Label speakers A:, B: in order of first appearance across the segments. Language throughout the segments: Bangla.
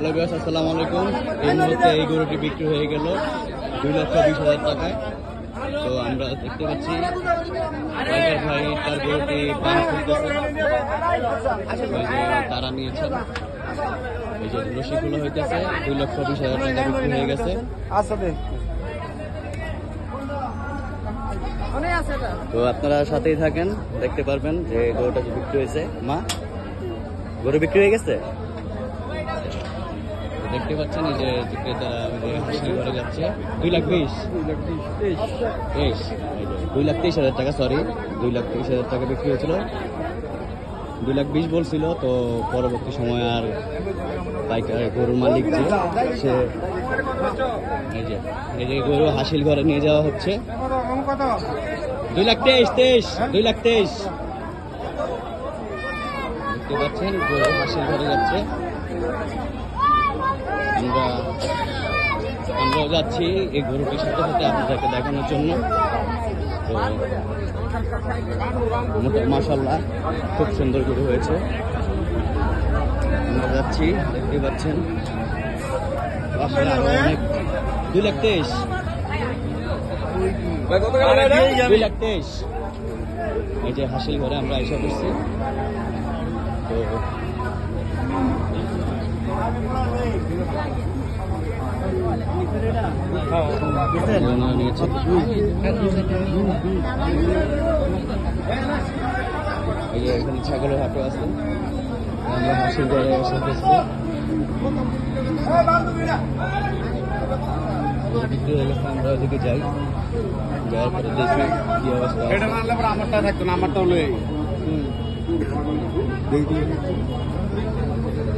A: হ্যালো ভিউয়ার্স, আসসালামু আলাইকুম। এই মুহূর্তে এই গরুটি বিক্রি হয়ে গেল 2,20,000 টাকায়। তো আমরা দেখতে পাচ্ছি টাইগার ভাই তার গরুটি পান খুলতেছে, তারা নিয়েছেন। এই যে রশিগুলো হইতেছে 2,20,000 টাকা বিক্রি হয়ে গেছে। তো আপনারা সাথেই থাকেন, দেখতে পারবেন যে গরুটা যে বিক্রি হয়েছে। মা, গরু বিক্রি হয়ে গেছে, দেখতে পাচ্ছেন। এই যে ক্রেতারা হাসিল ঘরে যাচ্ছে। 2,20,000 টাকা, সরি 2,23,000 টাকা বিক্রি হয়েছিল। 2,20,000 বলছিল, তো পরবর্তী সময় আর পাইকার গরুর মালিক যে সে এই যে গরু হাসিল ঘরে নিয়ে যাওয়া হচ্ছে। 2,23,000 দেখতে পাচ্ছেন, গরু হাসিল ঘরে যাচ্ছে। আমরাও যাচ্ছি এই গরুটির সাথে সাথে আপনাদেরকে দেখানোর জন্য। তো মাশাআল্লাহ খুব সুন্দর গরু হয়েছে। আমরা যাচ্ছি, দেখতে পাচ্ছেন। অনেক 2,23,000 এই যে হাসিল ঘরে আমরা এসে করছি। তো এখানে ছাগলের হাটও আছে। আমরা হাসিল ঘরে এসে করছি। বিক্রি হয়ে গেছে, আমরা ওদিকে যাই, যাওয়ার পরে দেখি কি অবস্থা। আমারটা থাকতো না, আমারটা হলো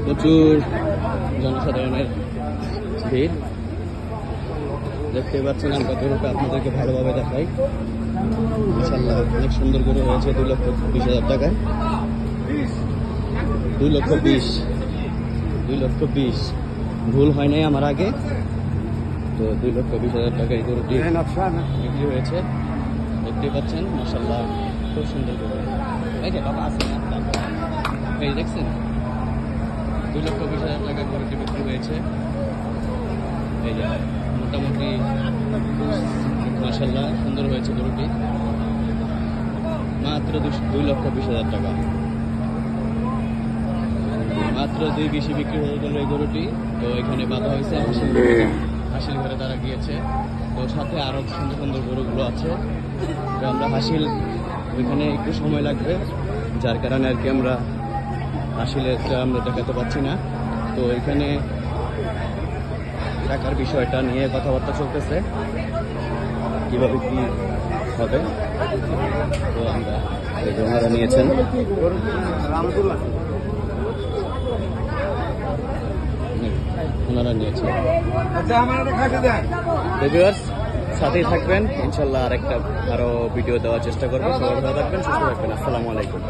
A: প্রচুর জনসাধারণের ভিড়, দেখতে পাচ্ছেন। আমরা গরুটা আপনাদেরকে ভালোভাবে দেখাই। মাশাআল্লাহ অনেক সুন্দর গরু হয়েছে। 2,20,000 টাকায়, 2,20,000 ভুল হয় নাই আমার আগে। তো 2,20,000 টাকায় গরুটি বিক্রি হয়েছে, দেখতে পাচ্ছেন। মাশাআল্লাহ খুব সুন্দর গরু। এই যে বাবা আছে, এই দেখছেন, 2,20,000 টাকা গরুটি বিক্রি হয়েছে। এই যে মোটামুটি মাশাআল্লাহ সুন্দর হয়েছে গরুটি। মাত্র 2,20,000 টাকা, মাত্র 2,20,000 বিক্রি হয়ে গেল এই গরুটি। তো এখানে বাঁধা হয়েছে হাসিল ঘরে তারা গিয়েছে। তো সাথে আরো সুন্দর সুন্দর গরুগুলো আছে। তো আমরা হাসিল ওইখানে একটু সময় লাগবে, যার কারণে আর কি আমরা হাসিলটা আমরা দেখাতে পারছি না। তো এখানে টাকার বিষয়টা নিয়ে কথাবার্তা চলতেছে, কিভাবে কি হবে। তো আমরা ওনারা নিয়েছেন। সাথেই থাকবেন, ইনশাল্লাহ আরো ভিডিও দেওয়ার চেষ্টা করবো। সবাই ভালো থাকবেন, সুস্থ থাকবেন। আসসালামু আলাইকুম।